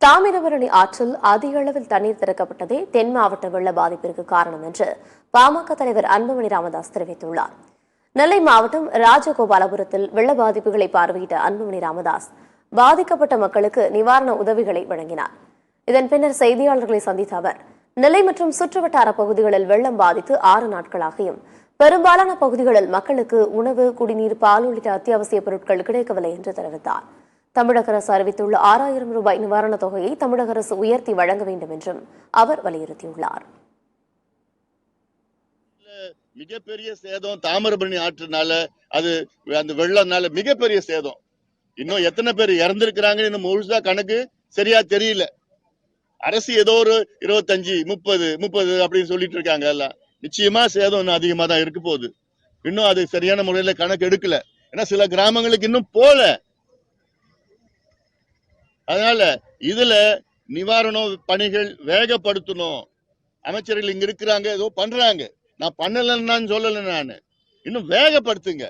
தாமிரபரணி ஆற்றில் அதிக அளவில் தண்ணீர் திறக்கப்பட்டதே தென் மாவட்ட வெள்ள பாதிப்பிற்கு காரணம் என்று பாமக தலைவர் அன்புமணி ராமதாஸ் தெரிவித்துள்ளார். நெல்லை மாவட்டம் ராஜகோபாலபுரத்தில் வெள்ள பாதிப்புகளை பார்வையிட்ட அன்புமணி ராமதாஸ் பாதிக்கப்பட்ட மக்களுக்கு நிவாரண உதவிகளை வழங்கினார். இதன் பின்னர் செய்தியாளர்களை சந்தித்த அவர், நெல்லை மற்றும் சுற்றுவட்டார பகுதிகளில் வெள்ளம் பாதித்து 6 நாட்களாகியும் பெரும்பாலான பகுதிகளில் மக்களுக்கு உணவு, குடிநீர், பால் உள்ளிட்ட அத்தியாவசிய பொருட்கள் கிடைக்கவில்லை என்று தெரிவித்தார். தமிழக அரசு அறிவித்துள்ள 6000 ரூபாய் நிவாரணத் தொகையை தமிழக அரசு உயர்த்தி வழங்க வேண்டும் என்றும் அவர் வலியுறுத்தியுள்ளார். மிகப்பெரிய சேதம் தாமிரபரணி ஆற்றுனால, அது அந்த வெள்ளம்னால மிகப்பெரிய சேதம். இன்னும் எத்தனை பேர் இறந்திருக்கிறாங்கன்னு இன்னும் முழுசா கணக்கு சரியா தெரியல. அரசு ஏதோ ஒரு 25, 30 அப்படின்னு சொல்லிட்டு இருக்காங்க. எல்லாம் நிச்சயமா சேதம் இன்னும் அதிகமா தான் இருக்க போகுது. இன்னும் அது சரியான முறையில கணக்கு எடுக்கல. ஏன்னா சில கிராமங்களுக்கு இன்னும் போல. அதனால இதுல நிவாரண பணிகள் வேகப்படுத்தணும். அமைச்சர்கள் இங்க இருக்கிறாங்க, ஏதோ பண்றாங்க. நான் பண்ணலன்னு சொல்லல. நான் இன்னும் வேகப்படுத்துங்க.